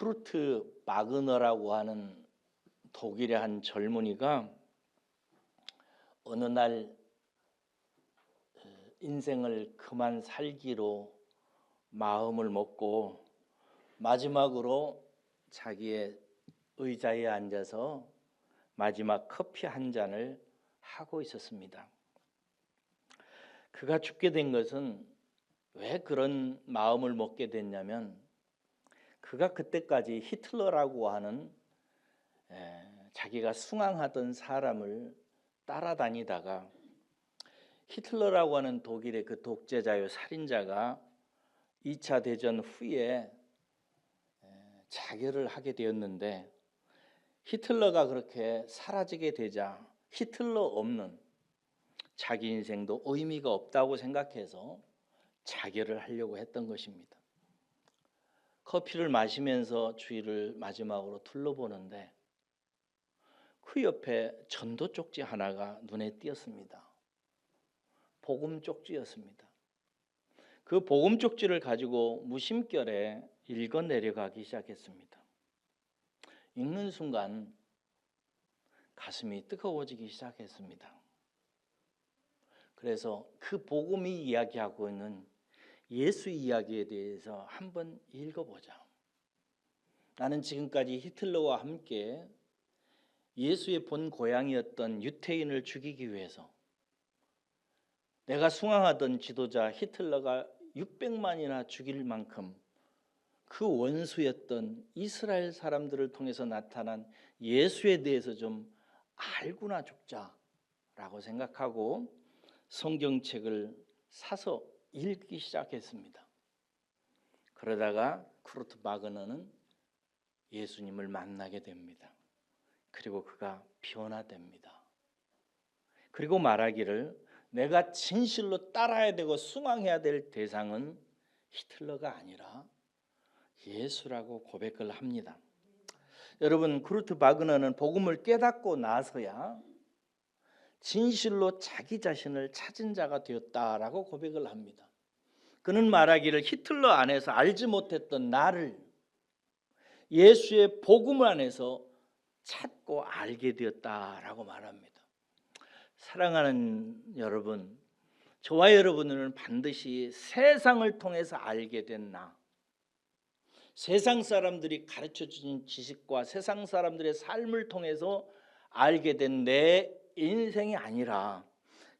쿠르트 바그너라고 하는 독일의 한 젊은이가 어느 날 인생을 그만 살기로 마음을 먹고 마지막으로 자기의 의자에 앉아서 마지막 커피 한 잔을 하고 있었습니다. 그가 죽게 된 것은 왜 그런 마음을 먹게 됐냐면, 그가 그때까지 히틀러라고 하는 자기가 숭앙하던 사람을 따라다니다가 히틀러라고 하는 독일의 그 독재자요 살인자가 2차 대전 후에 자결을 하게 되었는데, 히틀러가 그렇게 사라지게 되자 히틀러 없는 자기 인생도 의미가 없다고 생각해서 자결을 하려고 했던 것입니다. 커피를 마시면서 주위를 마지막으로 둘러보는데 그 옆에 전도 쪽지 하나가 눈에 띄었습니다. 복음 쪽지였습니다. 그 복음 쪽지를 가지고 무심결에 읽어 내려가기 시작했습니다. 읽는 순간 가슴이 뜨거워지기 시작했습니다. 그래서 그 복음이 이야기하고 있는 예수 이야기에 대해서 한번 읽어보자. 나는 지금까지 히틀러와 함께 예수의 본 고향이었던 유태인을 죽이기 위해서 내가 숭앙하던 지도자 히틀러가 600만이나 죽일 만큼 그 원수였던 이스라엘 사람들을 통해서 나타난 예수에 대해서 좀 알고나 죽자라고 생각하고 성경책을 사서 읽기 시작했습니다. 그러다가 쿠르트 바그너는 예수님을 만나게 됩니다. 그리고 그가 변화됩니다. 그리고 말하기를 내가 진실로 따라야 되고 숭앙해야 될 대상은 히틀러가 아니라 예수라고 고백을 합니다. 여러분, 쿠르트 바그너는 복음을 깨닫고 나서야 진실로 자기 자신을 찾은 자가 되었다라고 고백을 합니다. 그는 말하기를 히틀러 안에서 알지 못했던 나를 예수의 복음 안에서 찾고 알게 되었다라고 말합니다. 사랑하는 여러분, 저와 여러분은 반드시 세상을 통해서 알게 된 나, 세상 사람들이 가르쳐주는 지식과 세상 사람들의 삶을 통해서 알게 된 내 인생이 아니라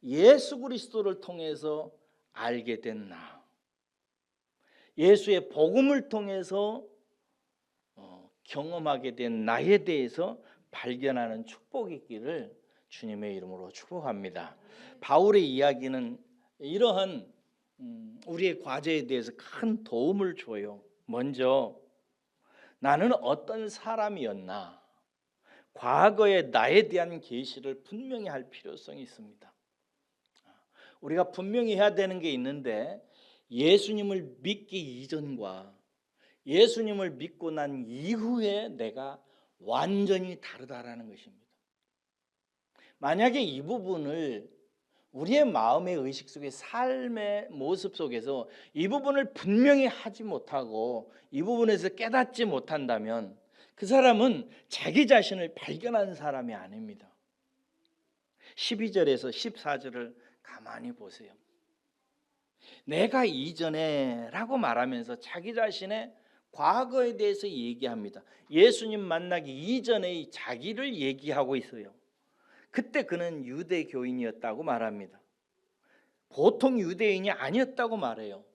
예수 그리스도를 통해서 알게 된 나, 예수의 복음을 통해서 경험하게 된 나에 대해서 발견하는 축복이 있기를 주님의 이름으로 축복합니다. 바울의 이야기는 이러한 우리의 과제에 대해서 큰 도움을 줘요. 먼저 나는 어떤 사람이었나, 과거의 나에 대한 계시를 분명히 할 필요성이 있습니다. 우리가 분명히 해야 되는 게 있는데, 예수님을 믿기 이전과 예수님을 믿고 난 이후에 내가 완전히 다르다라는 것입니다. 만약에 이 부분을 우리의 마음의 의식 속에 삶의 모습 속에서 이 부분을 분명히 하지 못하고 이 부분에서 깨닫지 못한다면 그 사람은 자기 자신을 발견한 사람이 아닙니다. 12절에서 14절을 가만히 보세요. 내가 이전에 라고 말하면서 자기 자신의 과거에 대해서 얘기합니다. 예수님 만나기 이전에 자기를 얘기하고 있어요. 그때 그는 유대교인이었다고 말합니다. 보통 유대인이 아니었다고 말해요.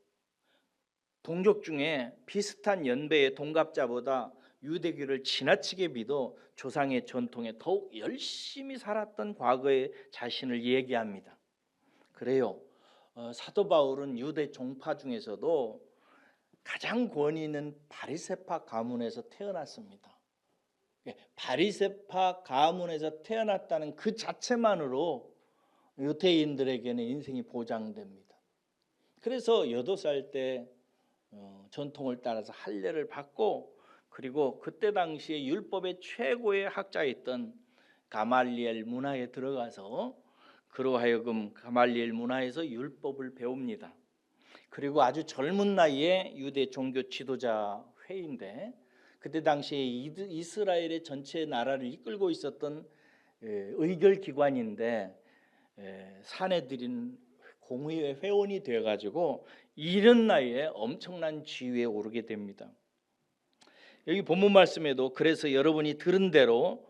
동족 중에 비슷한 연배의 동갑자보다 유대교를 지나치게 믿어 조상의 전통에 더욱 열심히 살았던 과거의 자신을 얘기합니다. 그래요. 사도 바울은 유대 종파 중에서도 가장 권위 있는 바리새파 가문에서 태어났습니다. 바리새파 가문에서 태어났다는 그 자체만으로 유대인들에게는 인생이 보장됩니다. 그래서 8살 때 전통을 따라서 할례를 받고, 그리고 그때 당시에 율법의 최고의 학자였던 가말리엘 문화에 들어가서 그로 하여금 가말리엘 문화에서 율법을 배웁니다. 그리고 아주 젊은 나이에 유대 종교 지도자 회의인데 그때 당시에 이스라엘의 전체 나라를 이끌고 있었던 의결기관인데 사내들인 공의회 회원이 되어가지고 이른 나이에 엄청난 지위에 오르게 됩니다. 여기 본문 말씀에도 그래서 여러분이 들은 대로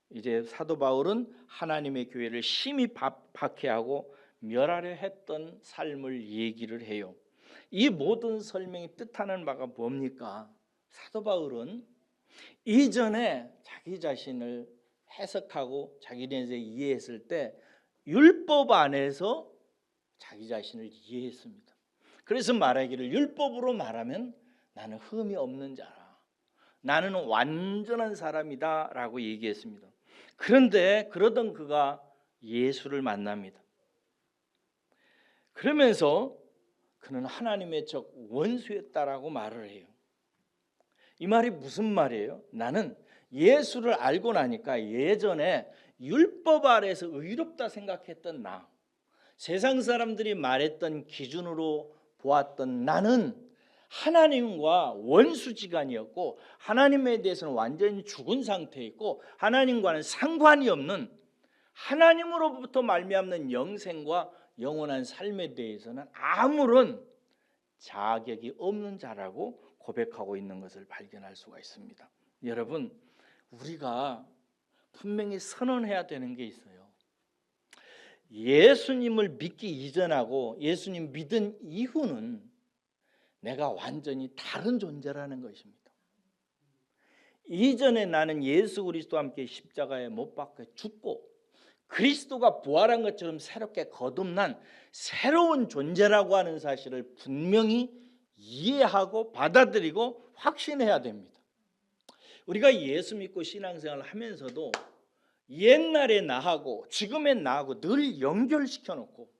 이제 사도 바울은 하나님의 교회를 심히 박해하고 멸하려 했던 삶을 얘기를 해요. 이 모든 설명이 뜻하는 바가 뭡니까? 사도 바울은 이전에 자기 자신을 해석하고 자기네에서 이해했을 때 율법 안에서 자기 자신을 이해했습니다. 그래서 말하기를 율법으로 말하면 나는 흠이 없는 자라, 나는 완전한 사람이다 라고 얘기했습니다. 그런데 그러던 그가 예수를 만납니다. 그러면서 그는 하나님의 적 원수였다라고 말을 해요. 이 말이 무슨 말이에요? 나는 예수를 알고 나니까 예전에 율법 아래에서 의롭다 생각했던 나, 세상 사람들이 말했던 기준으로 보았던 나는 하나님과 원수지간이었고 하나님에 대해서는 완전히 죽은 상태였고 하나님과는 상관이 없는, 하나님으로부터 말미암는 영생과 영원한 삶에 대해서는 아무런 자격이 없는 자라고 고백하고 있는 것을 발견할 수가 있습니다. 여러분, 우리가 분명히 선언해야 되는 게 있어요. 예수님을 믿기 이전하고 예수님 믿은 이후는 내가 완전히 다른 존재라는 것입니다. 이전에 나는 예수 그리스도와 함께 십자가에 못 박혀 죽고 그리스도가 부활한 것처럼 새롭게 거듭난 새로운 존재라고 하는 사실을 분명히 이해하고 받아들이고 확신해야 됩니다. 우리가 예수 믿고 신앙생활을 하면서도 옛날의 나하고 지금의 나하고 늘 연결시켜 놓고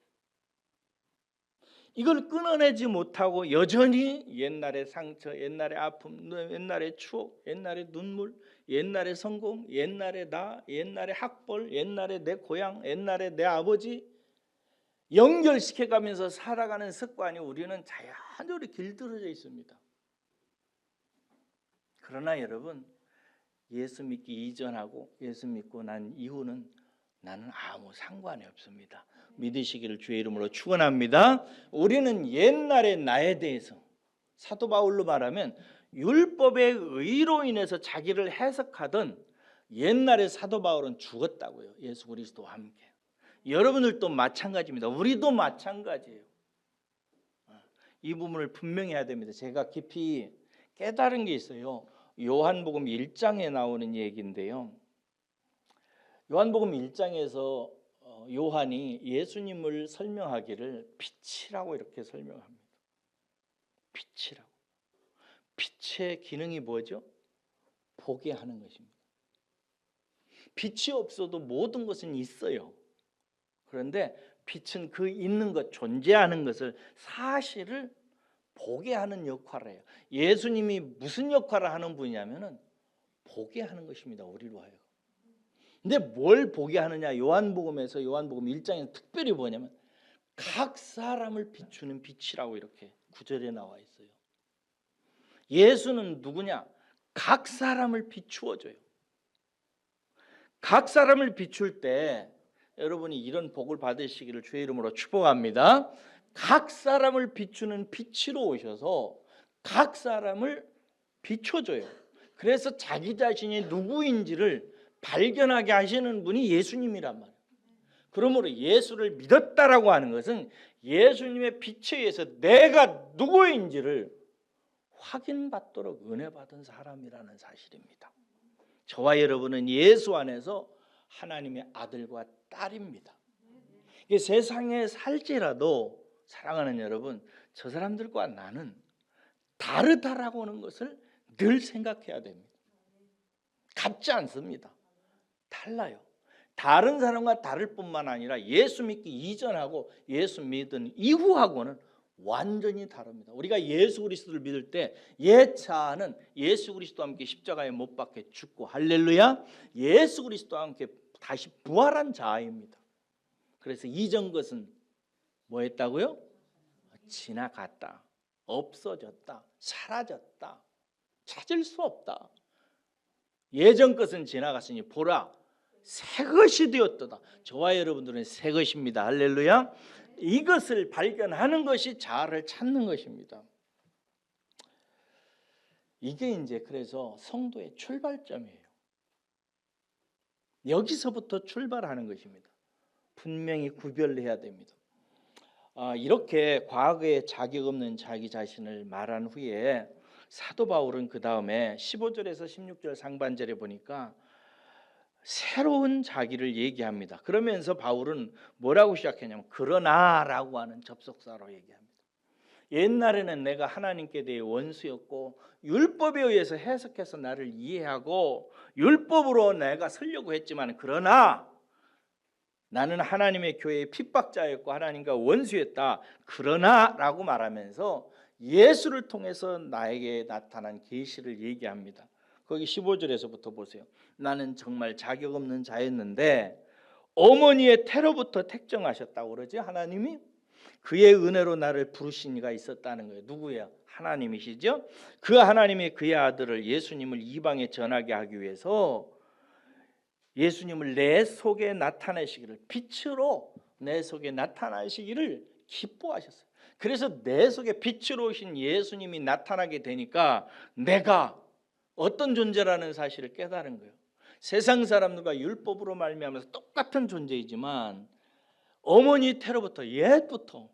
이걸 끊어내지 못하고 여전히 옛날의 상처, 옛날의 아픔, 옛날의 추억, 옛날의 눈물, 옛날의 성공, 옛날의 나, 옛날의 학벌, 옛날의 내 고향, 옛날의 내 아버지 연결시켜가면서 살아가는 습관이 우리는 자연스레 길들여져 있습니다. 그러나 여러분, 예수 믿기 이전하고 예수 믿고 난 이후는 나는 아무 상관이 없습니다. 믿으시기를 주의 이름으로 축원합니다. 우리는 옛날의 나에 대해서, 사도 바울로 말하면 율법의 의로 인해서 자기를 해석하던 옛날의 사도 바울은 죽었다고요. 예수 그리스도와 함께. 여러분들도 마찬가지입니다. 우리도 마찬가지예요. 이 부분을 분명히 해야 됩니다. 제가 깊이 깨달은 게 있어요. 요한복음 1장에 나오는 얘기인데요. 요한복음 1장에서 요한이 예수님을 설명하기를 빛이라고 이렇게 설명합니다. 빛이라고. 빛의 기능이 뭐죠? 보게 하는 것입니다. 빛이 없어도 모든 것은 있어요. 그런데 빛은 그 있는 것, 존재하는 것을, 사실을 보게 하는 역할을 해요. 예수님이 무슨 역할을 하는 분이냐면은 보게 하는 것입니다. 우리로 하여금. 근데 뭘 보게 하느냐? 요한복음에서, 요한복음 1장에서 특별히 뭐냐면 각 사람을 비추는 빛이라고 이렇게 구절에 나와 있어요. 예수는 누구냐? 각 사람을 비추어줘요. 각 사람을 비출 때 여러분이 이런 복을 받으시기를 주의 이름으로 축복합니다. 각 사람을 비추는 빛으로 오셔서 각 사람을 비춰줘요. 그래서 자기 자신이 누구인지를 발견하게 하시는 분이 예수님이란 말이에요. 그러므로 예수를 믿었다라고 하는 것은 예수님의 빛에 의해서 내가 누구인지를 확인받도록 은혜 받은 사람이라는 사실입니다. 저와 여러분은 예수 안에서 하나님의 아들과 딸입니다. 이 세상에 살지라도 사랑하는 여러분, 저 사람들과 나는 다르다라고 하는 것을 늘 생각해야 됩니다. 같지 않습니다. 달라요. 다른 사람과 다를 뿐만 아니라 예수 믿기 이전하고 예수 믿은 이후하고는 완전히 다릅니다. 우리가 예수 그리스도를 믿을 때 옛자아는 예수 그리스도와 함께 십자가에 못 박혀 죽고, 할렐루야, 예수 그리스도와 함께 다시 부활한 자아입니다. 그래서 이전 것은 뭐 했다고요? 지나갔다, 없어졌다, 사라졌다. 찾을 수 없다. 예전 것은 지나갔으니 보라 새 것이 되었도다. 저와 여러분들은 새 것입니다. 할렐루야. 이것을 발견하는 것이 자아를 찾는 것입니다. 이게 이제 그래서 성도의 출발점이에요. 여기서부터 출발하는 것입니다. 분명히 구별해야 됩니다. 이렇게 과거에 자격 없는 자기 자신을 말한 후에 사도 바울은 그 다음에 15절에서 16절 상반절에 보니까 새로운 자기를 얘기합니다. 그러면서 바울은 뭐라고 시작했냐면 그러나라고 하는 접속사로 얘기합니다. 옛날에는 내가 하나님께 대해 원수였고 율법에 의해서 해석해서 나를 이해하고 율법으로 내가 살려고 했지만 그러나 나는 하나님의 교회의 핍박자였고 하나님과 원수였다. 그러나라고 말하면서 예수를 통해서 나에게 나타난 계시를 얘기합니다. 거기 15절에서부터 보세요. 나는 정말 자격 없는 자였는데 어머니의 태로부터 택정하셨다고 그러지 하나님이 그의 은혜로 나를 부르신 이가 있었다는 거예요. 누구예요? 하나님이시죠. 그 하나님이 그의 아들을 예수님을 이방에 전하게 하기 위해서 예수님을 내 속에 나타내시기를 빛으로 내 속에 나타나시기를 기뻐하셨어요. 그래서 내 속에 빛으로 오신 예수님이 나타나게 되니까 내가 어떤 존재라는 사실을 깨달은 거예요. 세상 사람들과 율법으로 말미암아서 똑같은 존재이지만 어머니 태로부터 옛부터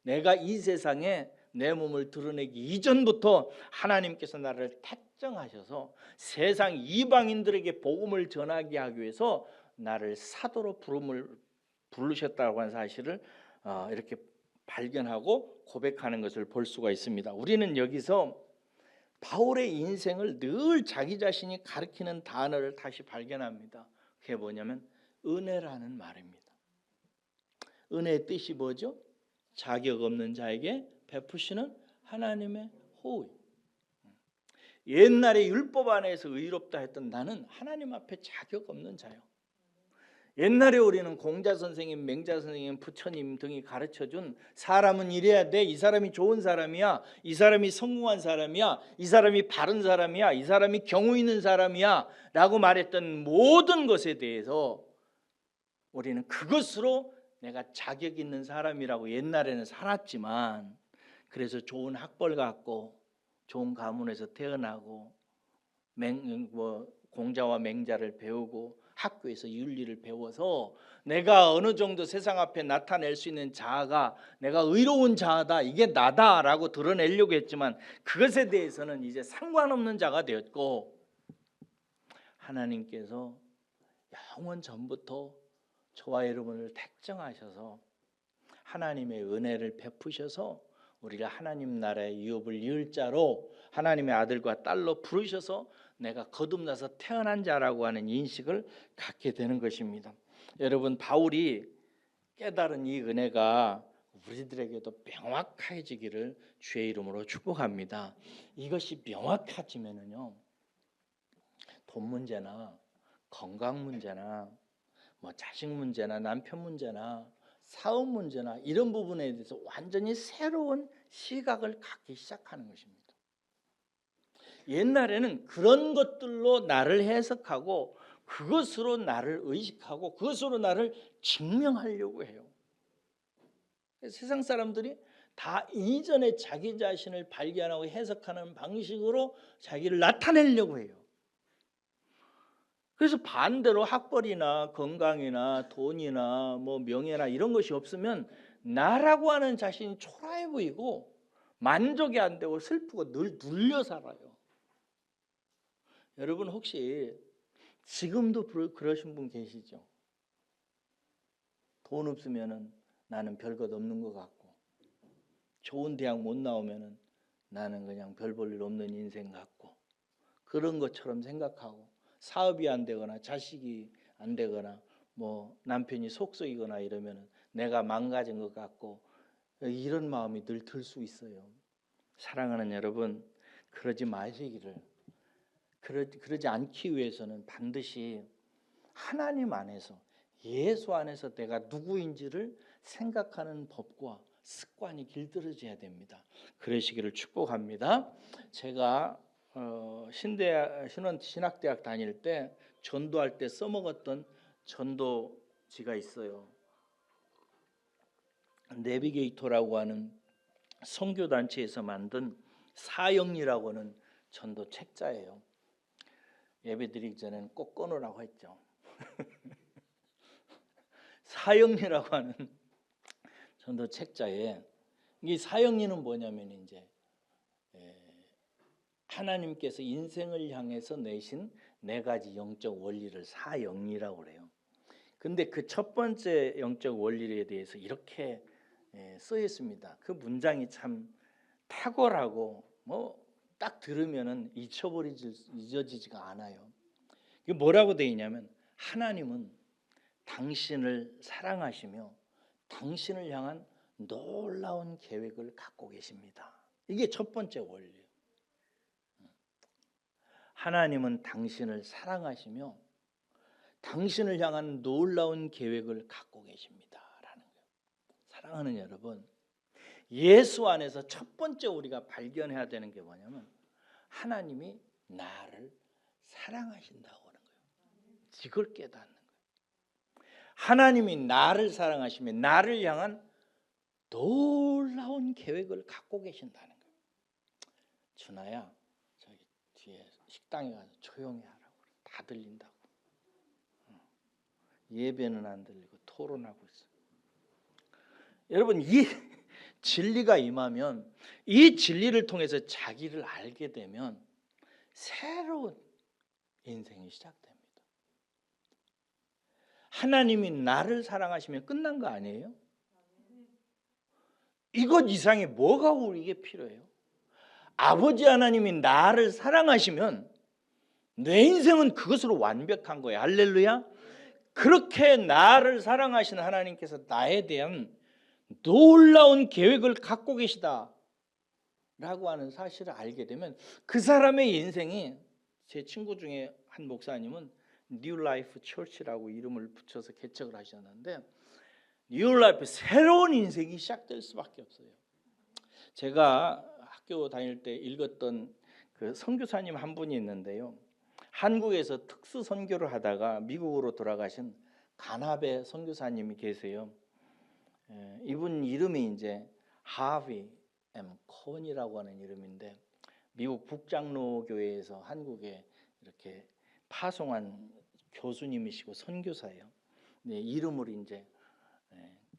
내가 이 세상에 내 몸을 드러내기 이전부터 하나님께서 나를 택정하셔서 세상 이방인들에게 복음을 전하게 하기 위해서 나를 사도로 부르셨다고 하는 사실을 이렇게 발견하고 고백하는 것을 볼 수가 있습니다. 우리는 여기서 바울의 인생을 늘 자기 자신이 가리키는 단어를 다시 발견합니다. 그게 뭐냐면 은혜라는 말입니다. 은혜의 뜻이 뭐죠? 자격 없는 자에게 베푸시는 하나님의 호의. 옛날에 율법 안에서 의롭다 했던 나는 하나님 앞에 자격 없는 자요. 옛날에 우리는 공자 선생님, 맹자 선생님, 부처님 등이 가르쳐준 사람은 이래야 돼. 이 사람이 좋은 사람이야. 이 사람이 성공한 사람이야. 이 사람이 바른 사람이야. 이 사람이 경우 있는 사람이야 라고 말했던 모든 것에 대해서 우리는 그것으로 내가 자격 있는 사람이라고 옛날에는 살았지만 그래서 좋은 학벌 갖고 좋은 가문에서 태어나고 공자와 맹자를 배우고 학교에서 윤리를 배워서 내가 어느 정도 세상 앞에 나타낼 수 있는 자아가 내가 의로운 자아다 이게 나다라고 드러내려고 했지만 그것에 대해서는 이제 상관없는 자가 되었고 하나님께서 영원 전부터 저와 여러분을 택정하셔서 하나님의 은혜를 베푸셔서 우리를 하나님 나라의 유업을 이을 자로 하나님의 아들과 딸로 부르셔서 내가 거듭나서 태어난 자라고 하는 인식을 갖게 되는 것입니다. 여러분 바울이 깨달은 이 은혜가 우리들에게도 명확해지기를 주의 이름으로 축복합니다. 이것이 명확해지면은요 돈 문제나 건강 문제나 자식 문제나 남편 문제나 사업 문제나 이런 부분에 대해서 완전히 새로운 시각을 갖기 시작하는 것입니다. 옛날에는 그런 것들로 나를 해석하고 그것으로 나를 의식하고 그것으로 나를 증명하려고 해요. 세상 사람들이 다 이전에 자기 자신을 발견하고 해석하는 방식으로 자기를 나타내려고 해요. 그래서 반대로 학벌이나 건강이나 돈이나 명예나 이런 것이 없으면 나라고 하는 자신이 초라해 보이고 만족이 안 되고 슬프고 늘 눌려 살아요. 여러분 혹시 지금도 그러신 분 계시죠? 돈 없으면 나는 별것 없는 것 같고 좋은 대학 못 나오면 나는 그냥 별 볼 일 없는 인생 같고 그런 것처럼 생각하고 사업이 안 되거나 자식이 안 되거나 남편이 속썩이거나 이러면 내가 망가진 것 같고 이런 마음이 늘 들 수 있어요. 사랑하는 여러분 그러지 마시기를 그러지 않기 위해서는 반드시 하나님 안에서 예수 안에서 내가 누구인지를 생각하는 법과 습관이 길들여져야 됩니다. 그러시기를 축복합니다. 제가 신학대학 다닐 때 전도할 때 써먹었던 전도지가 있어요. 내비게이터라고 하는 선교단체에서 만든 사형리라고 하는 전도 책자예요. 예배드리기 전에는 꼭 꺼놓으라고 했죠. 사형리라고 하는 전도 책자에 이 사형리는 뭐냐면 이제 하나님께서 인생을 향해서 내신 4가지 영적 원리를 사형리라고 그래요. 근데 그 첫 번째 영적 원리에 대해서 이렇게 써 있습니다. 그 문장이 참 탁월하고 딱 들으면은 잊어지지가 않아요. 이게 뭐라고 되어 있냐면 하나님은 당신을 사랑하시며 당신을 향한 놀라운 계획을 갖고 계십니다. 이게 첫 번째 원리예요. 하나님은 당신을 사랑하시며 당신을 향한 놀라운 계획을 갖고 계십니다라는 거예요. 사랑하는 여러분, 예수 안에서 첫 번째 우리가 발견해야 되는 게 뭐냐면 하나님이 나를 사랑하신다고 하는 거예요. 이걸 깨닫는 거예요. 하나님이 나를 사랑하시며 나를 향한 놀라운 계획을 갖고 계신다는 거예요. 준아야, 저기 뒤에 식당에 가서 조용히 하라고. 다 들린다고. 예배는 안 들리고 토론하고 있어요. 여러분, 이 진리가 임하면, 이 진리를 통해서 자기를 알게 되면 새로운 인생이 시작됩니다. 하나님이 나를 사랑하시면 끝난 거 아니에요? 이것 이상의 뭐가 우리에게 필요해요? 아버지 하나님이 나를 사랑하시면 내 인생은 그것으로 완벽한 거예요. 할렐루야. 그렇게 나를 사랑하시는 하나님께서 나에 대한 놀라운 계획을 갖고 계시다 라고 하는 사실을 알게 되면 그 사람의 인생이, 제 친구 중에 한 목사님은 New Life Church라고 이름을 붙여서 개척을 하셨는데, New Life, 새로운 인생이 시작될 수밖에 없어요. 제가 학교 다닐 때 읽었던 그 선교사님 한 분이 있는데요, 한국에서 특수 선교를 하다가 미국으로 돌아가신 가나베 선교사님이 계세요. 이분 이름이 이제 하비 M 콘이라고 하는 이름인데, 미국 북장로교회에서 한국에 이렇게 파송한 교수님이시고 선교사예요. 네, 이름을 이제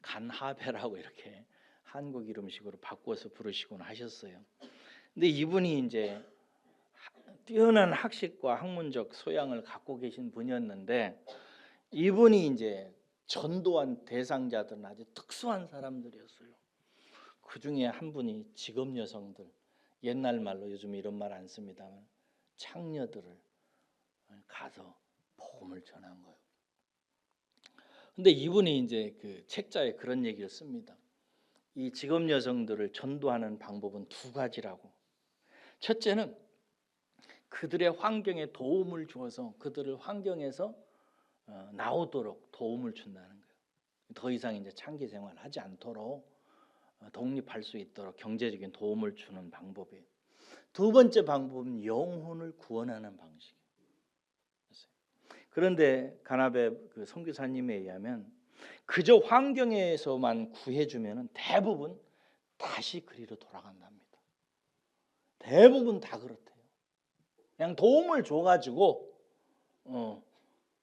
간하베라고 이렇게 한국 이름식으로 바꿔서 부르시곤 하셨어요. 근데 이분이 이제 뛰어난 학식과 학문적 소양을 갖고 계신 분이었는데, 이분이 이제 전도한 대상자들은 아주 특수한 사람들이었어요. 그 중에 한 분이 직업 여성들, 옛날 말로 요즘 이런 말 안 씁니다만 창녀들을 가서 복음을 전한 거예요. 근데 이분이 이제 그 책자에 그런 얘기를 씁니다. 이 직업 여성들을 전도하는 방법은 2가지라고. 첫째는 그들의 환경에 도움을 주어서 그들을 환경에서 나오도록 도움을 준다는 거예요. 더 이상 이제 창기 생활을 하지 않도록 독립할 수 있도록 경제적인 도움을 주는 방법이에요. 2번째 방법은 영혼을 구원하는 방식이에요. 그런데 가나베 그 선교사님에 의하면 그저 환경에서만 구해주면 대부분 다시 그리로 돌아간답니다. 대부분 다 그렇대요. 그냥 도움을 줘가지고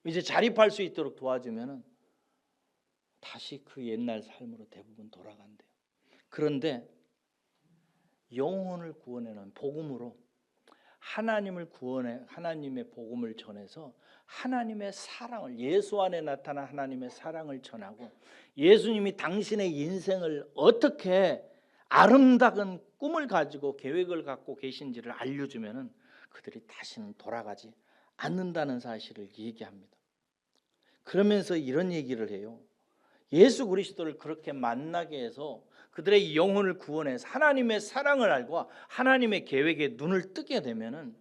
이제 자립할 수 있도록 도와주면 다시 그 옛날 삶으로 대부분 돌아간대요. 그런데 영혼을 구원해는 복음으로 하나님을 구원해, 하나님의 복음을 전해서 하나님의 사랑을, 예수 안에 나타난 하나님의 사랑을 전하고 예수님이 당신의 인생을 어떻게 아름다운 꿈을 가지고 계획을 갖고 계신지를 알려주면 그들이 다시는 돌아가지 않는다는 사실을 얘기합니다. 그러면서 이런 얘기를 해요. 예수 그리스도를 그렇게 만나게 해서 그들의 영혼을 구원해서 하나님의 사랑을 알고 하나님의 계획에 눈을 뜨게 되면은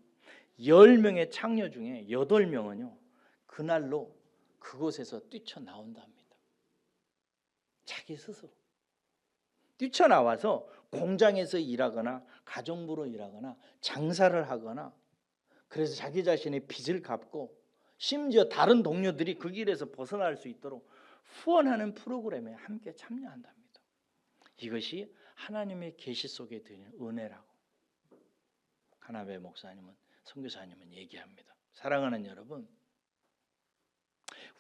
10명의 창녀 중에 8명은요 그날로 그곳에서 뛰쳐나온답니다. 자기 스스로 뛰쳐나와서 공장에서 일하거나 가정부로 일하거나 장사를 하거나 그래서 자기 자신의 빚을 갚고 심지어 다른 동료들이 그 길에서 벗어날 수 있도록 후원하는 프로그램에 함께 참여한답니다. 이것이 하나님의 계시 속에 드는 은혜라고 가나베 목사님은, 선교사님은 얘기합니다. 사랑하는 여러분,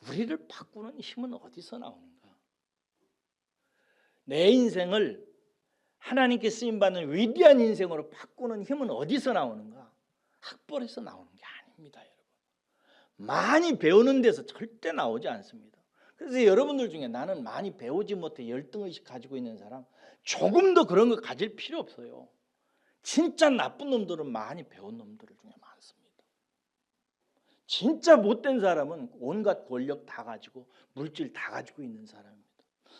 우리를 바꾸는 힘은 어디서 나오는가? 내 인생을 하나님께 쓰임받는 위대한 인생으로 바꾸는 힘은 어디서 나오는가? 학벌에서 나오는 게 아닙니다, 여러분. 많이 배우는 데서 절대 나오지 않습니다. 그래서 여러분들 중에 나는 많이 배우지 못해 열등의식 가지고 있는 사람, 조금 더 그런 거 가질 필요 없어요. 진짜 나쁜 놈들은 많이 배운 놈들 중에 많습니다. 진짜 못된 사람은 온갖 권력 다 가지고 물질 다 가지고 있는 사람입니다.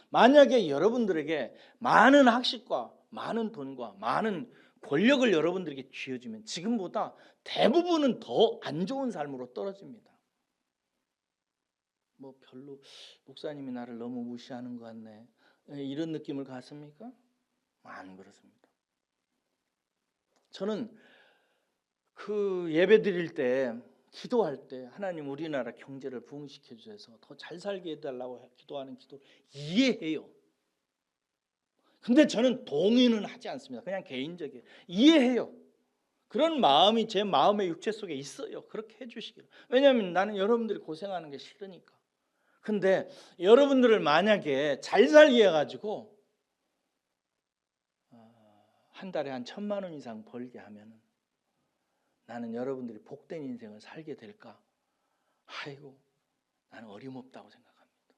만약에 여러분들에게 많은 학식과 많은 돈과 많은 권력을 여러분들에게 쥐어주면 지금보다 대부분은 더 안 좋은 삶으로 떨어집니다. 뭐 별로 목사님이 나를 너무 무시하는 것 같네, 이런 느낌을 갖습니까? 안 그렇습니다. 저는 그 예배 드릴 때, 기도할 때 하나님 우리나라 경제를 부흥시켜 주셔서 더 잘 살게 해달라고 기도하는 기도 이해해요. 근데 저는 동의는 하지 않습니다. 그냥 개인적이에요. 이해해요. 그런 마음이 제 마음의 육체 속에 있어요. 그렇게 해주시기를. 왜냐하면 나는 여러분들이 고생하는 게 싫으니까. 근데 여러분들을 만약에 잘 살게 해가지고 한 달에 한 1,000만 원 이상 벌게 하면 나는 여러분들이 복된 인생을 살게 될까? 아이고, 나는 어림없다고 생각합니다.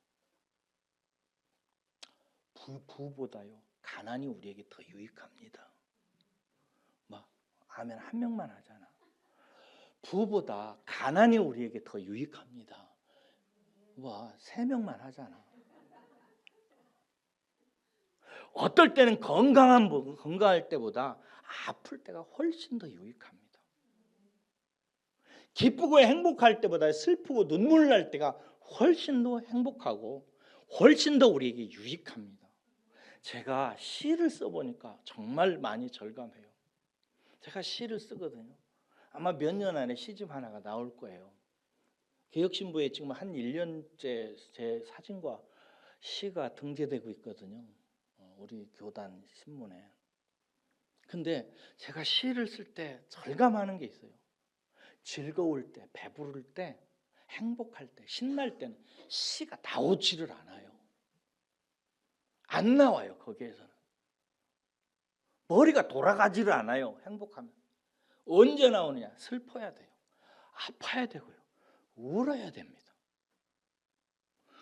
부보다요, 가난이 우리에게 더 유익합니다. 막 아멘 한 명만 하잖아. 부보다 가난이 우리에게 더 유익합니다. 와, 3명만 하잖아. 어떨 때는 건강할 때보다 아플 때가 훨씬 더 유익합니다. 기쁘고 행복할 때보다 슬프고 눈물 날 때가 훨씬 더 행복하고 훨씬 더 우리에게 유익합니다. 제가 시를 써보니까 정말 많이 절감해요. 제가 시를 쓰거든요. 아마 몇 년 안에 시집 하나가 나올 거예요. 개혁신부에 지금 한 1년째 제 사진과 시가 등재되고 있거든요. 우리 교단 신문에. 근데 제가 시를 쓸 때 절감하는 게 있어요. 즐거울 때, 배부를 때, 행복할 때, 신날 때는 시가 나오지를 않아요. 안 나와요, 거기에서는. 머리가 돌아가지를 않아요, 행복하면. 언제 나오느냐? 슬퍼야 돼요. 아파야 되고요. 울어야 됩니다.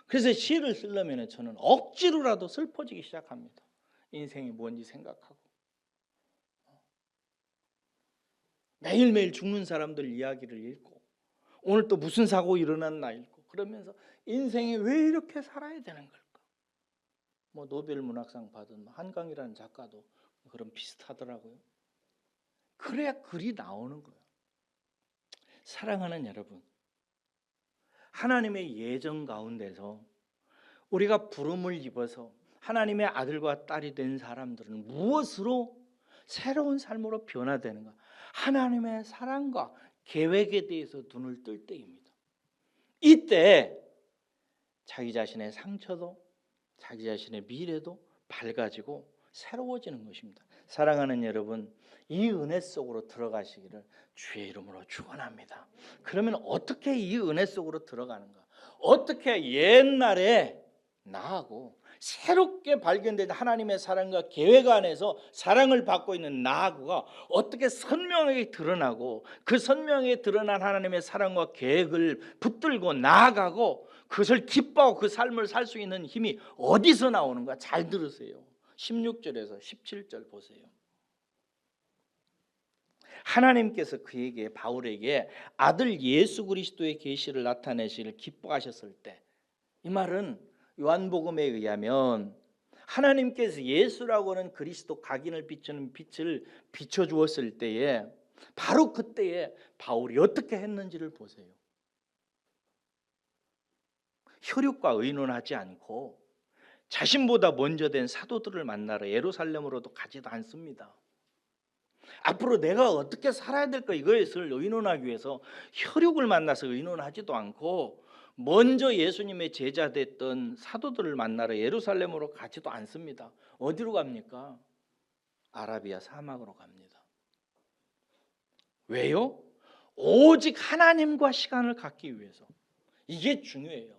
그래서 시를 쓰려면 저는 억지로라도 슬퍼지기 시작합니다. 인생이 뭔지 생각하고. 매일매일 죽는 사람들 이야기를 읽고, 오늘 또 무슨 사고 일어났나 읽고, 그러면서 인생이 왜 이렇게 살아야 되는 걸까? 뭐 노벨 문학상 받은 한강이라는 작가도 그런 비슷하더라고요. 그래야 글이 나오는 거예요. 사랑하는 여러분, 하나님의 예정 가운데서 우리가 부름을 입어서 하나님의 아들과 딸이 된 사람들은 무엇으로 새로운 삶으로 변화되는가? 하나님의 사랑과 계획에 대해서 눈을 뜰 때입니다. 이때 자기 자신의 상처도 자기 자신의 미래도 밝아지고 새로워지는 것입니다. 사랑하는 여러분, 이 은혜 속으로 들어가시기를 주의 이름으로 축원합니다. 그러면 어떻게 이 은혜 속으로 들어가는가? 어떻게 옛날에 나하고 새롭게 발견된 하나님의 사랑과 계획 안에서 사랑을 받고 있는 나하고가 어떻게 선명하게 드러나고 그 선명하게 드러난 하나님의 사랑과 계획을 붙들고 나아가고 그것을 기뻐하고 그 삶을 살 수 있는 힘이 어디서 나오는가? 잘 들으세요. 16절에서 17절 보세요. 하나님께서 그에게, 바울에게 아들 예수 그리스도의 계시를 나타내시기를 기뻐하셨을 때, 이 말은 요한복음에 의하면 하나님께서 예수라고 하는 그리스도 각인을 비추는 빛을 비춰주었을 때에 바로 그때에 바울이 어떻게 했는지를 보세요. 혈육과 의논하지 않고 자신보다 먼저 된 사도들을 만나러 예루살렘으로도 가지도 않습니다. 앞으로 내가 어떻게 살아야 될까 이것을 의논하기 위해서 혈육을 만나서 의논하지도 않고 먼저 예수님의 제자 됐던 사도들을 만나러 예루살렘으로 가지도 않습니다. 어디로 갑니까? 아라비아 사막으로 갑니다. 왜요? 오직 하나님과 시간을 갖기 위해서. 이게 중요해요.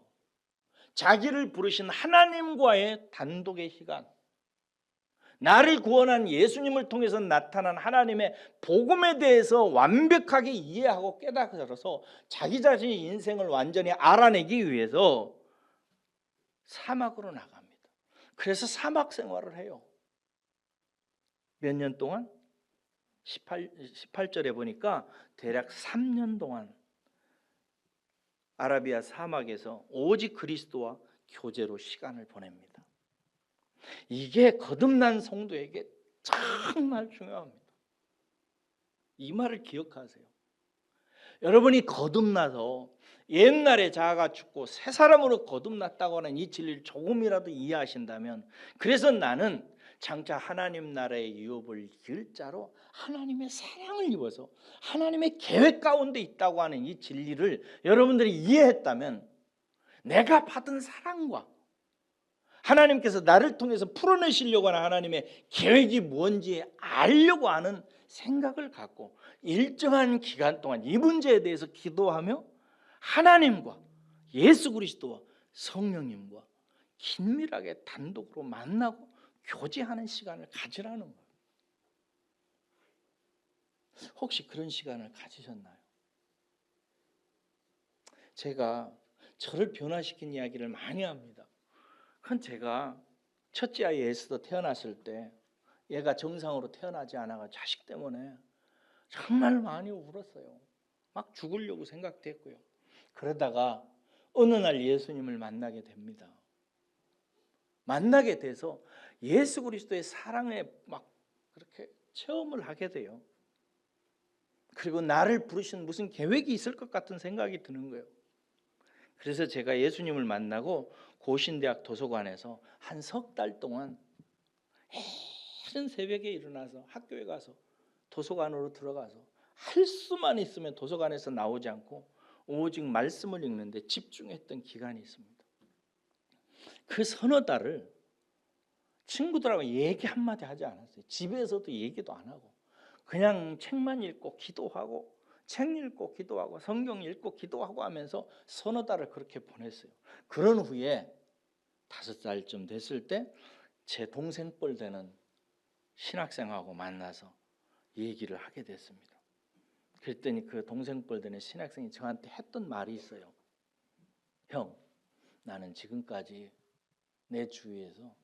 자기를 부르신 하나님과의 단독의 시간, 나를 구원한 예수님을 통해서 나타난 하나님의 복음에 대해서 완벽하게 이해하고 깨달아서 자기 자신의 인생을 완전히 알아내기 위해서 사막으로 나갑니다. 그래서 사막 생활을 해요. 몇 년 동안? 18절에 보니까 대략 3년 동안 아라비아 사막에서 오직 그리스도와 교제로 시간을 보냅니다. 이게 거듭난 성도에게 정말 중요합니다. 이 말을 기억하세요. 여러분이 거듭나서 옛날의 자아가 죽고 새 사람으로 거듭났다고 하는 이 진리를 조금이라도 이해하신다면, 그래서 나는 장차 하나님 나라의 유업을 이을 자로 하나님의 사랑을 입어서 하나님의 계획 가운데 있다고 하는 이 진리를 여러분들이 이해했다면, 내가 받은 사랑과 하나님께서 나를 통해서 풀어내시려고 하는 하나님의 계획이 뭔지 알려고 하는 생각을 갖고 일정한 기간 동안 이 문제에 대해서 기도하며 하나님과 예수 그리스도와 성령님과 긴밀하게 단독으로 만나고 교제하는 시간을 가지라는 거예요. 혹시 그런 시간을 가지셨나요? 제가 저를 변화시킨 이야기를 많이 합니다. 그건 제가 첫째 아이 에스더 태어났을 때 얘가 정상으로 태어나지 않아가 자식 때문에 정말 많이 울었어요. 막 죽으려고 생각도 했고요. 그러다가 어느 날 예수님을 만나게 됩니다. 만나게 돼서 예수 그리스도의 사랑에 막 그렇게 체험을 하게 돼요. 그리고 나를 부르신 무슨 계획이 있을 것 같은 생각이 드는 거예요. 그래서 제가 예수님을 만나고 고신대학 도서관에서 한 석 달 동안 이른 새벽에 일어나서 학교에 가서 도서관으로 들어가서 할 수만 있으면 도서관에서 나오지 않고 오직 말씀을 읽는데 집중했던 기간이 있습니다. 그 서너 달을 친구들하고 얘기 한마디 하지 않았어요. 집에서도 얘기도 안 하고 그냥 책만 읽고 기도하고, 책 읽고 기도하고 성경 읽고 기도하고 하면서 서너 달을 그렇게 보냈어요. 그런 후에 5살쯤 됐을 때 제 동생뻘 되는 신학생하고 만나서 얘기를 하게 됐습니다. 그랬더니 그 동생뻘 되는 신학생이 저한테 했던 말이 있어요. 형, 나는 지금까지 내 주위에서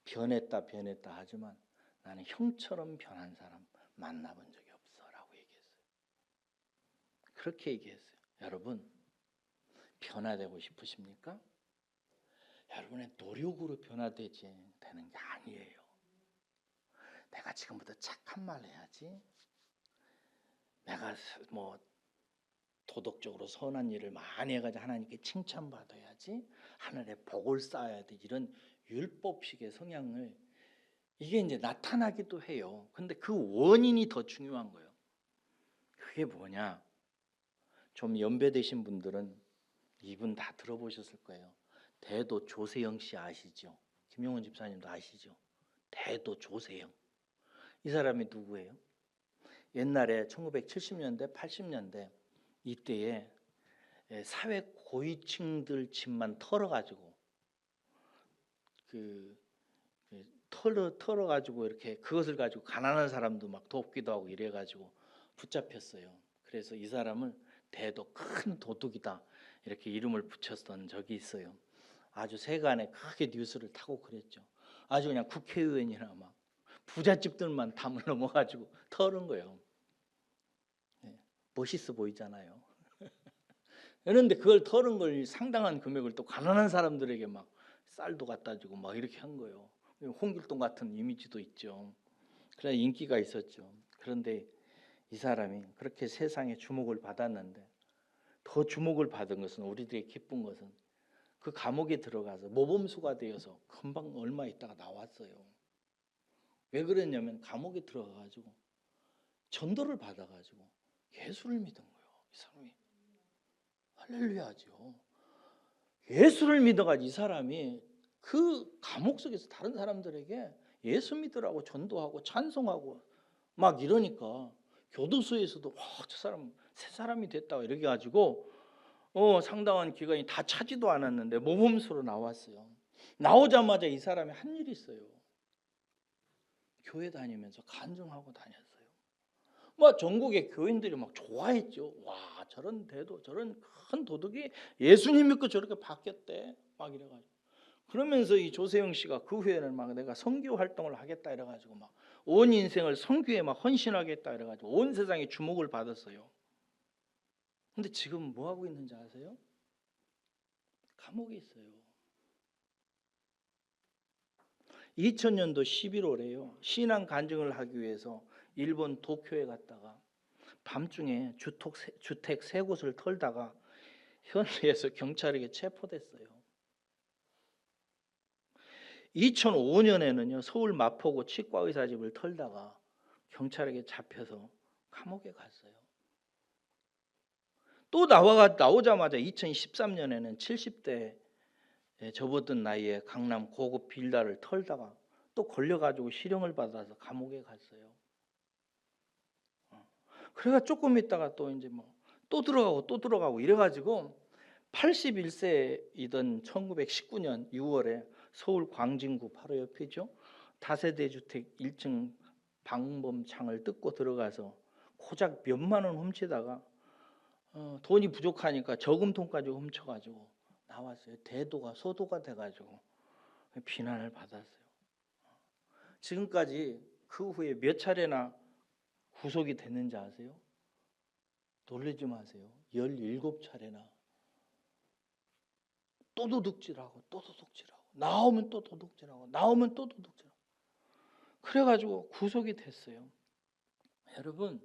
변했다 하지만 나는 형처럼 변한 사람 만나본 적이 없어 라고 얘기했어요. 그렇게 얘기했어요. 여러분, 변화되고 싶으십니까? 여러분의 노력으로 변화되지 되는 게 아니에요. 내가 지금부터 착한 말 해야지, 내가 뭐 도덕적으로 선한 일을 많이 해가지고 하나님께 칭찬받아야지, 하늘에 복을 쌓아야 돼, 이런 율법식의 성향을, 이게 이제 나타나기도 해요. 근데 그 원인이 더 중요한 거예요. 그게 뭐냐? 좀 연배되신 분들은 이분 다 들어보셨을 거예요. 대도 조세영 씨 아시죠? 김용훈 집사님도 아시죠? 대도 조세영. 이 사람이 누구예요? 옛날에 1970년대, 80년대 이때에 사회 고위층들 집만 털어가지고 털어가지고 이렇게 그것을 가지고 가난한 사람도 막 돕기도 하고 이래가지고 붙잡혔어요. 그래서 이 사람을 대도 큰 도둑이다 이렇게 이름을 붙였던 적이 있어요. 아주 세간에 크게 뉴스를 타고 그랬죠. 아주 그냥 국회의원이나 막 부잣집들만 담을 넘어가지고 털은 거예요. 멋있어 보이잖아요. 그런데 그걸 털은 걸 상당한 금액을 또 가난한 사람들에게 막 쌀도 갖다 주고 막 이렇게 한 거예요. 홍길동 같은 이미지도 있죠. 그래 인기가 있었죠. 그런데 이 사람이 그렇게 세상에 주목을 받았는데, 더 주목을 받은 것은, 우리들이 기쁜 것은 그 감옥에 들어가서 모범수가 되어서 금방 얼마 있다가 나왔어요. 왜 그랬냐면 감옥에 들어가가지고 전도를 받아가지고 예수를 믿은 거예요. 이 사람이. 할렐루야죠. 예수를 믿어가지고 이 사람이 그 감옥 속에서 다른 사람들에게 예수 믿으라고 전도하고 찬송하고 막 이러니까 교도소에서도 저 사람 새 사람이 됐다고 이렇게 가지고 상당한 기간이 다 차지도 않았는데 모범수로 나왔어요. 나오자마자 이 사람이 한 일이 있어요. 교회 다니면서 간증하고 다녔어요. 뭐 전국의 교인들이 막 좋아했죠. 와, 저런 대도 저런 큰 도둑이 예수님 믿고 저렇게 바뀌었대. 막 이래가지고. 그러면서 이 조세영 씨가 그 후에는 막 내가 선교 활동을 하겠다 이래가지고 막 온 인생을 선교에 막 헌신하겠다 이래가지고 온 세상에 주목을 받았어요. 근데 지금 뭐 하고 있는지 아세요? 감옥에 있어요. 2000년도 11월에요. 신앙 간증을 하기 위해서 일본 도쿄에 갔다가 밤중에 주택 세 곳을 털다가 현지에서 경찰에게 체포됐어요. 2005년에는요 서울 마포구 치과의사 집을 털다가 경찰에게 잡혀서 감옥에 갔어요. 또 나오자마자 2013년에는 70대 접어든 나이에 강남 고급 빌라를 털다가 또 걸려가지고 실형을 받아서 감옥에 갔어요. 그래가 조금 있다가 또 이제 뭐 또 들어가고 이래가지고 81세이던 1919년 6월에 서울 광진구 바로 옆이죠. 다세대 주택 1층 방범창을 뜯고 들어가서 고작 몇만 원 훔치다가 돈이 부족하니까 저금통까지 훔쳐가지고 나왔어요. 대도가 소도가 돼가지고 비난을 받았어요. 지금까지 그 후에 몇 차례나 구속이 됐는지 아세요? 놀라지 마세요. 17차례나. 또 도둑질하고 또 도둑질하고 나오면 또 도둑질하고 나오면 또 도둑질하고 그래가지고 구속이 됐어요. 여러분,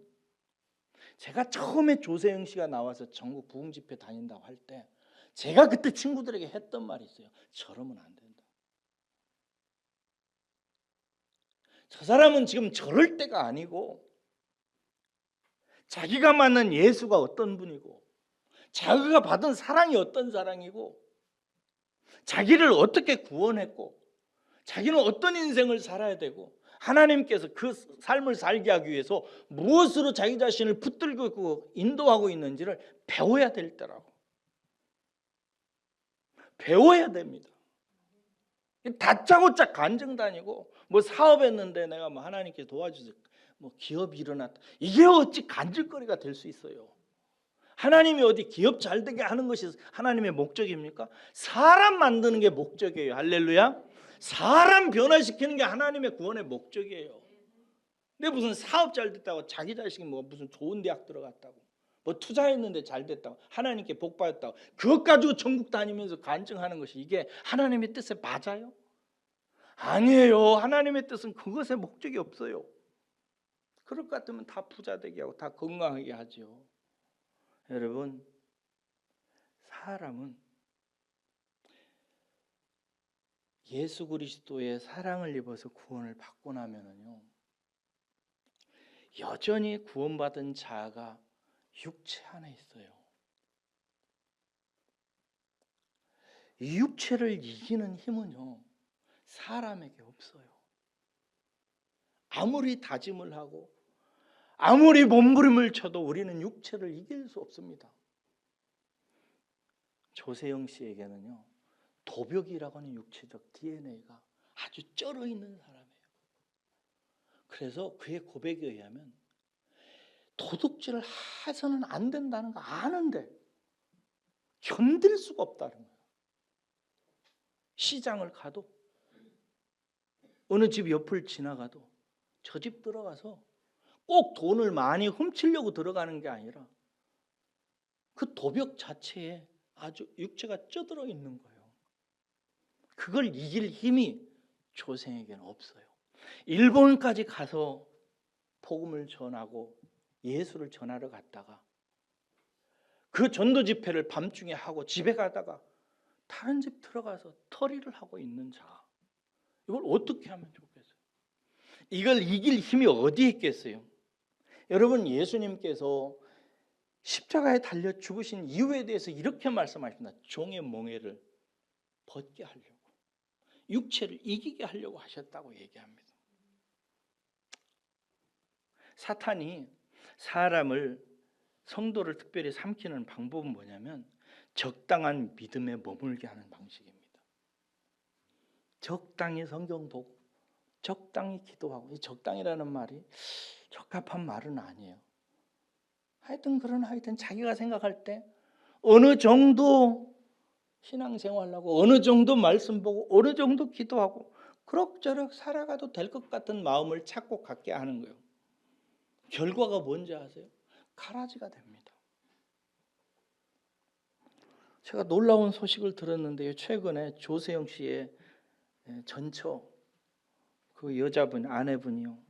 제가 처음에 조세영 씨가 나와서 전국 부흥 집회 다닌다고 할 때 제가 그때 친구들에게 했던 말이 있어요. 저러면 안 된다. 저 사람은 지금 저럴 때가 아니고 자기가 만난 예수가 어떤 분이고 자기가 받은 사랑이 어떤 사랑이고 자기를 어떻게 구원했고 자기는 어떤 인생을 살아야 되고 하나님께서 그 삶을 살게 하기 위해서 무엇으로 자기 자신을 붙들고 있고 인도하고 있는지를 배워야 될 때라고. 배워야 됩니다. 다짜고짜 간증 다니고 뭐 사업했는데 내가 뭐 하나님께 도와주세요. 뭐 기업이 일어났다. 이게 어찌 간질거리가 될 수 있어요. 하나님이 어디 기업 잘 되게 하는 것이 하나님의 목적입니까? 사람 만드는 게 목적이에요. 할렐루야. 사람 변화시키는 게 하나님의 구원의 목적이에요. 근데 무슨 사업 잘 됐다고 자기 자식이 뭐 무슨 좋은 대학 들어갔다고 뭐 투자했는데 잘 됐다고 하나님께 복 받았다고 그것 가지고 전국 다니면서 간증하는 것이 이게 하나님의 뜻에 맞아요? 아니에요. 하나님의 뜻은 그것에 목적이 없어요. 그럴 것 같으면 다 부자 되게 하고 다 건강하게 하죠. 여러분, 사람은 예수 그리스도의 사랑을 입어서 구원을 받고 나면은요 여전히 구원받은 자가 육체 안에 있어요. 이 육체를 이기는 힘은요 사람에게 없어요. 아무리 다짐을 하고 아무리 몸부림을 쳐도 우리는 육체를 이길 수 없습니다. 조세영 씨에게는요 도벽이라고 하는 육체적 DNA가 아주 쩔어 있는 사람이에요. 그래서 그의 고백에 의하면 도둑질을 해서는 안 된다는 거 아는데 견딜 수가 없다는 거예요. 시장을 가도 어느 집 옆을 지나가도 저 집 들어가서 꼭 돈을 많이 훔치려고 들어가는 게 아니라 그 도벽 자체에 아주 육체가 쪄들어 있는 거예요. 그걸 이길 힘이 조세에게는 없어요. 일본까지 가서 복음을 전하고 예수를 전하러 갔다가 그 전도 집회를 밤중에 하고 집에 가다가 다른 집 들어가서 털이를 하고 있는 자, 이걸 어떻게 하면 좋겠어요? 이걸 이길 힘이 어디에 있겠어요? 여러분, 예수님께서 십자가에 달려 죽으신 이유에 대해서 이렇게 말씀하십니다. 종의 멍에를 벗게 하려고, 육체를 이기게 하려고 하셨다고 얘기합니다. 사탄이 사람을, 성도를 특별히 삼키는 방법은 뭐냐면 적당한 믿음에 머물게 하는 방식입니다. 적당히 성경 보고 적당히 기도하고, 이 적당이라는 말이 적합한 말은 아니에요. 하여튼 자기가 생각할 때 어느 정도 신앙생활하고 어느 정도 말씀 보고 어느 정도 기도하고 그럭저럭 살아가도 될 것 같은 마음을 찾고 갖게 하는 거예요. 결과가 뭔지 아세요? 가라지가 됩니다. 제가 놀라운 소식을 들었는데요. 최근에 조세영 씨의 전처, 그 여자분, 아내분이요,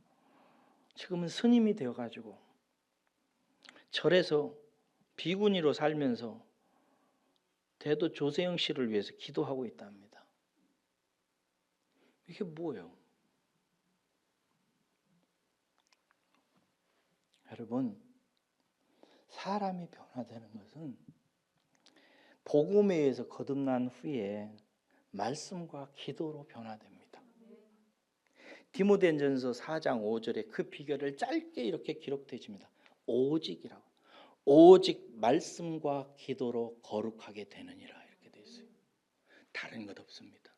지금은 스님이 되어가지고 절에서 비구니로 살면서 대도 조세영 씨를 위해서 기도하고 있답니다. 이게 뭐예요? 여러분, 사람이 변화되는 것은 복음에 의해서 거듭난 후에 말씀과 기도로 변화됩니다. 디모데전서 4장 5절에 그 비결을 짧게 이렇게 기록되십니다. 오직이라고. 오직 말씀과 기도로 거룩하게 되느니라, 이렇게 되어 있어요. 다른 것 없습니다.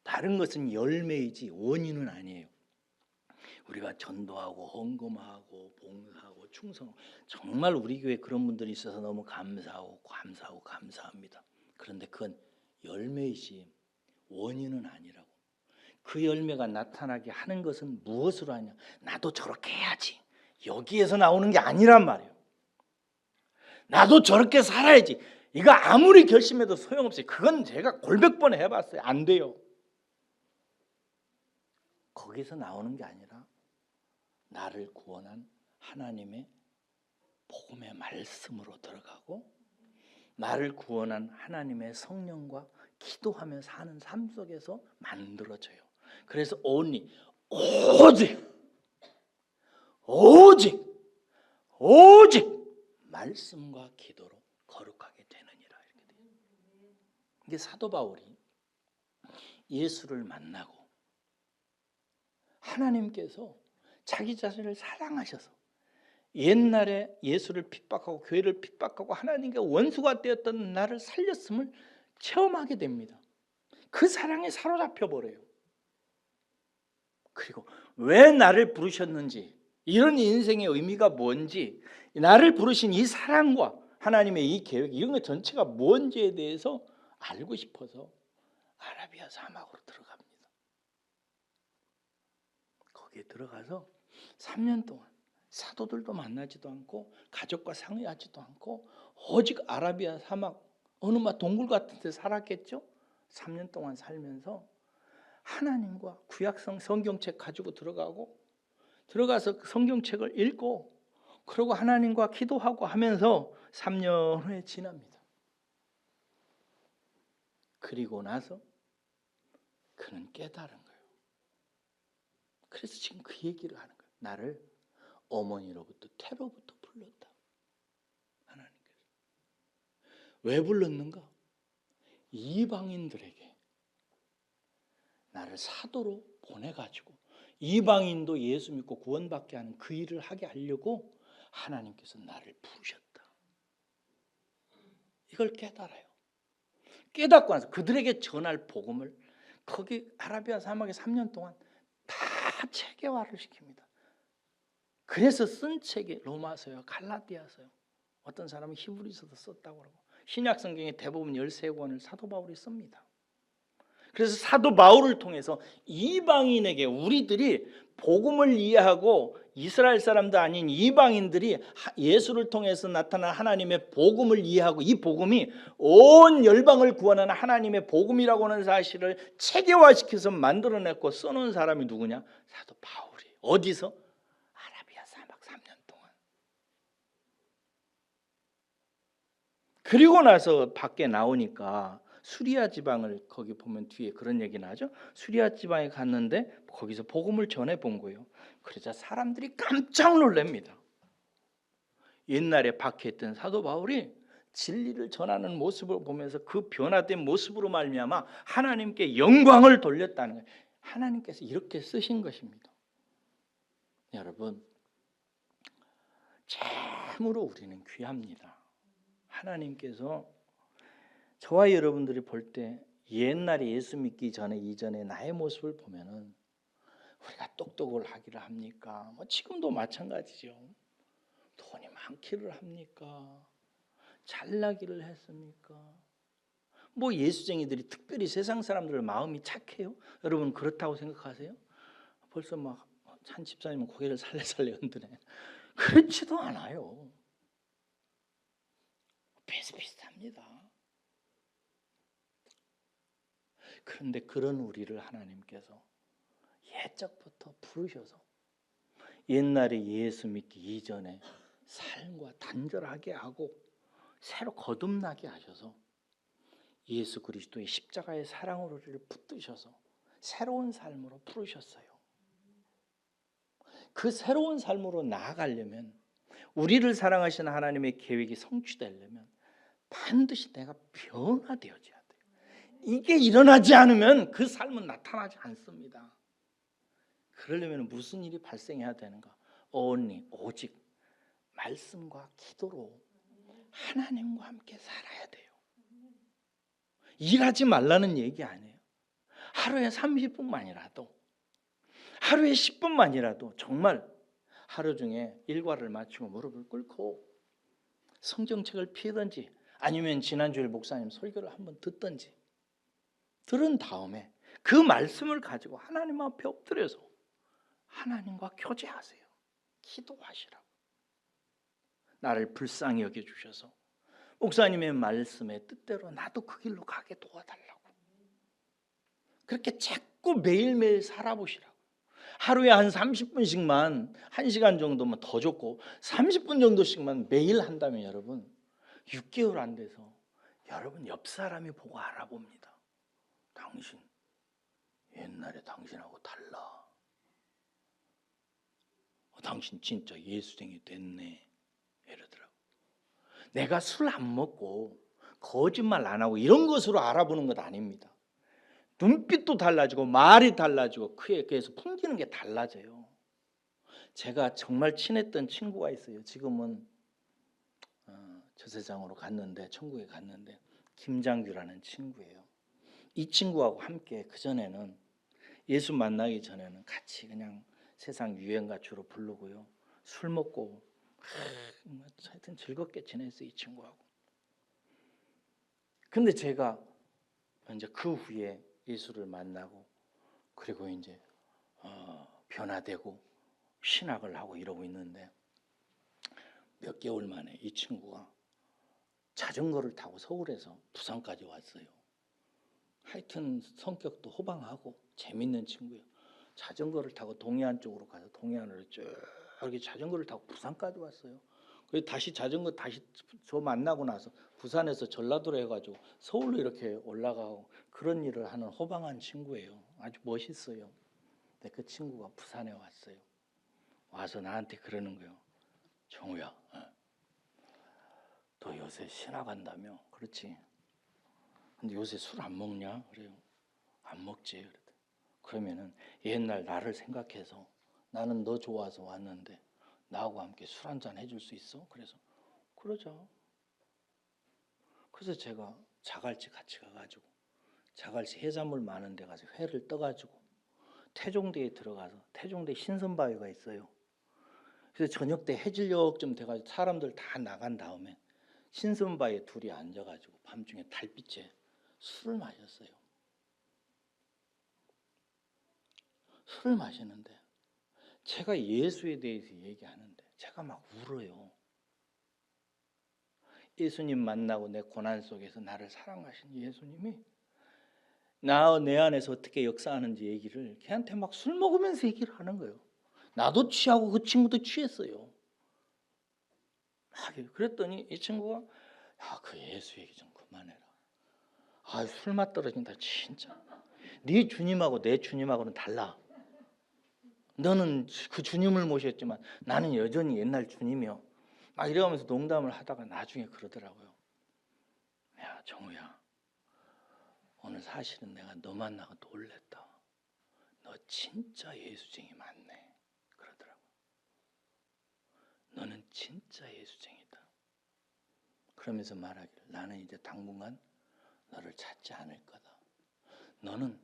다른 것은 열매이지 원인은 아니에요. 우리가 전도하고 헌금하고 봉사하고 충성, 정말 우리 교회 그런 분들이 있어서 너무 감사합니다. 그런데 그건 열매이지 원인은 아니라고. 그 열매가 나타나게 하는 것은 무엇으로 하냐? 나도 저렇게 해야지, 여기에서 나오는 게 아니란 말이에요. 나도 저렇게 살아야지, 이거 아무리 결심해도 소용없어요. 그건 제가 골백 번 해봤어요. 안 돼요. 거기서 나오는 게 아니라 나를 구원한 하나님의 복음의 말씀으로 들어가고, 나를 구원한 하나님의 성령과 기도하며 사는 삶 속에서 만들어져요. 그래서 오직 말씀과 기도로 거룩하게 되느니라, 이렇게 돼요. 이게 사도 바울이 예수를 만나고 하나님께서 자기 자신을 사랑하셔서 옛날에 예수를 핍박하고 교회를 핍박하고 하나님과 원수가 되었던 나를 살렸음을 체험하게 됩니다. 그 사랑에 사로잡혀 버려요. 그리고 왜 나를 부르셨는지, 이런 인생의 의미가 뭔지, 나를 부르신 이 사랑과 하나님의 이 계획, 이런 것 전체가 뭔지에 대해서 알고 싶어서 아라비아 사막으로 들어갑니다. 거기에 들어가서 3년 동안 사도들도 만나지도 않고 가족과 상의하지도 않고 오직 아라비아 사막 어느 동굴 같은 데 살았겠죠. 3년 동안 살면서 하나님과 구약성 성경책 가지고 들어가서 그 성경책을 읽고, 그리고 하나님과 기도하고 하면서 3년 후에 지납니다. 그리고 나서 그는 깨달은 거예요. 그래서 지금 그 얘기를 하는 거예요. 나를 어머니로부터 태로부터 불렀다. 하나님께서 왜 불렀는가? 이방인들에게 나를 사도로 보내가지고 이방인도 예수 믿고 구원받게 하는 그 일을 하게 하려고 하나님께서 나를 부르셨다. 이걸 깨달아요. 깨닫고 나서 그들에게 전할 복음을 거기 아라비아 사막에 3년 동안 다 체계화를 시킵니다. 그래서 쓴 책이 로마서요, 갈라디아서요, 어떤 사람은 히브리서도 썼다고 그러고, 신약 성경의 대부분 13권을 사도 바울이 씁니다. 그래서 사도 바울을 통해서 이방인에게, 우리들이 복음을 이해하고 이스라엘 사람도 아닌 이방인들이 예수를 통해서 나타난 하나님의 복음을 이해하고, 이 복음이 온 열방을 구원하는 하나님의 복음이라고 하는 사실을 체계화시켜서 만들어냈고 써놓은 사람이 누구냐? 사도 바울이. 어디서? 아라비아 사막 3년 동안. 그리고 나서 밖에 나오니까 수리아 지방을 거기 보면 뒤에 그런 얘기 나죠. 수리아 지방에 갔는데 거기서 복음을 전해 본 거예요. 그러자 사람들이 깜짝 놀랍니다. 옛날에 박해했던 사도 바울이 진리를 전하는 모습을 보면서 그 변화된 모습으로 말미암아 하나님께 영광을 돌렸다는 거예요. 하나님께서 이렇게 쓰신 것입니다. 여러분, 참으로 우리는 귀합니다. 하나님께서 저와 여러분들이 볼 때 옛날에 예수 믿기 전에 이전에 나의 모습을 보면은 우리가 똑똑을 하기를 합니까? 뭐 지금도 마찬가지죠. 돈이 많기를 합니까? 잘나기를 했습니까? 뭐 예수쟁이들이 특별히 세상 사람들 마음이 착해요? 여러분 그렇다고 생각하세요? 벌써 막 한 집사님은 고개를 살래살래 흔드네. 그렇지도 않아요. 비슷비슷합니다. 그런데 그런 우리를 하나님께서 옛적부터 부르셔서 옛날에 예수 믿기 이전에 삶과 단절하게 하고 새로 거듭나게 하셔서 예수 그리스도의 십자가의 사랑으로 우리를 붙드셔서 새로운 삶으로 부르셨어요. 그 새로운 삶으로 나아가려면 우리를 사랑하시는 하나님의 계획이 성취되려면 반드시 내가 변화되어져야 돼요. 이게 일어나지 않으면 그 삶은 나타나지 않습니다. 그러려면 무슨 일이 발생해야 되는가? 오직 말씀과 기도로 하나님과 함께 살아야 돼요. 일하지 말라는 얘기 아니에요. 하루에 30분만이라도 하루에 10분만이라도 정말 하루 중에 일과를 마치고 무릎을 꿇고 성경책을 피든지 아니면 지난주일 목사님 설교를 한번 듣든지 들은 다음에 그 말씀을 가지고 하나님 앞에 엎드려서 하나님과 교제하세요. 기도하시라고. 나를 불쌍히 여겨주셔서 목사님의 말씀의 뜻대로 나도 그 길로 가게 도와달라고. 그렇게 자꾸 매일매일 살아보시라고. 하루에 한 30분씩만 1시간 정도면 더 좋고 30분 정도씩만 매일 한다면 여러분 6개월 안 돼서 여러분 옆 사람이 보고 알아봅니다. 당신 옛날에 당신하고 달라. 당신 진짜 예수쟁이 됐네. 이러더라고. 내가 술 안 먹고 거짓말 안 하고 이런 것으로 알아보는 것 아닙니다. 눈빛도 달라지고 말이 달라지고 그에 대해서 풍기는 게 달라져요. 제가 정말 친했던 친구가 있어요. 지금은 저 세상으로 갔는데 천국에 갔는데 김장규라는 친구예요. 이 친구하고 함께 그전에는 예수 만나기 전에는 같이 그냥 세상 유행가 주로 부르고요. 술 먹고 하여튼 즐겁게 지냈어요. 이 친구하고. 근데 제가 이제 그 후에 예수를 만나고 그리고 이제 변화되고 신학을 하고 이러고 있는데 몇 개월 만에 이 친구가 자전거를 타고 서울에서 부산까지 왔어요. 하여튼 성격도 호방하고 재밌는 친구예요. 자전거를 타고 동해안 쪽으로 가서 동해안으로 쭉 이렇게 자전거를 타고 부산까지 왔어요. 그래서 다시 자전거 다시 저 만나고 나서 부산에서 전라도로 해가지고 서울로 이렇게 올라가고 그런 일을 하는 호방한 친구예요. 아주 멋있어요. 근데 그 친구가 부산에 왔어요. 와서 나한테 그러는 거예요. 정우야, 너 요새 신학한다며? 그렇지. 근데 요새 술 안 먹냐? 그래요. 안 먹지. 그러면은 옛날 나를 생각해서 나는 너 좋아서 왔는데 나하고 함께 술 한잔 해줄 수 있어? 그래서 그러자. 그래서 제가 자갈치 같이 가가지고 자갈치 해산물 많은 데 가서 회를 떠가지고 태종대에 들어가서 태종대 신선바위가 있어요. 그래서 저녁 때 해질녘 좀 돼가지고 사람들 다 나간 다음에 신선바위에 둘이 앉아가지고 밤중에 달빛에 술을 마셨어요. 술을 마시는데 제가 예수에 대해서 얘기하는데 제가 막 울어요. 예수님 만나고 내 고난 속에서 나를 사랑하신 예수님이 내 안에서 어떻게 역사하는지 얘기를 걔한테 막 술 먹으면서 얘기를 하는 거예요. 나도 취하고 그 친구도 취했어요. 그랬더니 이 친구가 야, 그 예수 얘기 좀 그만해라. 아, 술맛 떨어진다 진짜. 네 주님하고 내 주님하고는 달라. 너는 그 주님을 모셨지만 나는 여전히 옛날 주님이요. 막 이러면서 농담을 하다가 나중에 그러더라고요. 야, 정우야, 오늘 사실은 내가 너 만나고 놀랬다. 너 진짜 예수쟁이 맞네. 그러더라고. 너는 진짜 예수쟁이다. 그러면서 말하기를 나는 이제 당분간 너를 찾지 않을 거다. 너는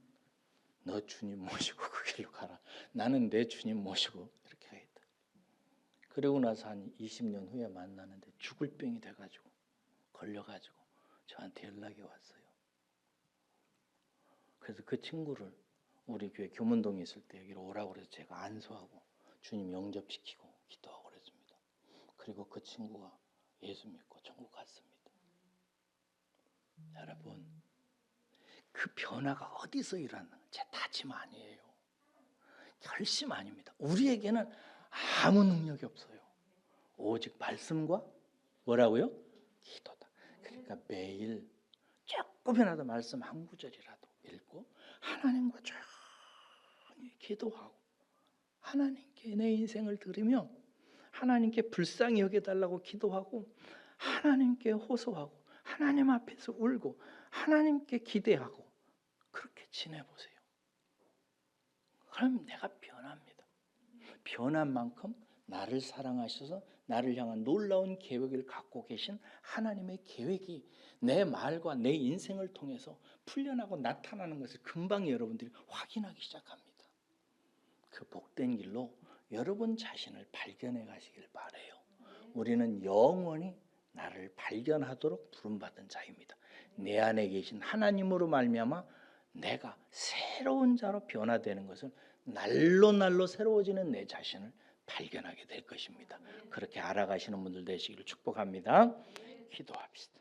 너 주님 모시고 그 길로 가라. 나는 내 주님 모시고 이렇게 하겠다. 그러고 나서 한 20년 후에 만나는데 죽을 병이 돼가지고 걸려가지고 저한테 연락이 왔어요. 그래서 그 친구를 우리 교회 교문동에 있을 때 여기로 오라고 그래서 제가 안수하고 주님 영접시키고 기도하고 그랬습니다. 그리고 그 친구가 예수 믿고 천국 갔습니다. 여러분, 그 변화가 어디서 일어나는 제 다짐 아니에요. 결심 아닙니다. 우리에게는 아무 능력이 없어요. 오직 말씀과 뭐라고요? 기도다. 그러니까 매일 조금이라도 말씀 한 구절이라도 읽고 하나님과 조용히 기도하고 하나님께 내 인생을 들으며 하나님께 불쌍히 여겨달라고 기도하고 하나님께 호소하고 하나님 앞에서 울고 하나님께 기대하고 그렇게 지내보세요. 그럼 내가 변합니다. 변한 만큼 나를 사랑하셔서 나를 향한 놀라운 계획을 갖고 계신 하나님의 계획이 내 말과 내 인생을 통해서 풀려나고 나타나는 것을 금방 여러분들이 확인하기 시작합니다. 그 복된 길로 여러분 자신을 발견해 가시길 바라요. 우리는 영원히 나를 발견하도록 부름받은 자입니다. 내 안에 계신 하나님으로 말미암아 내가 새로운 자로 변화되는 것을 날로 새로워지는 내 자신을 발견하게 될 것입니다. 그렇게 알아가시는 분들 되시기를 축복합니다. 기도합시다.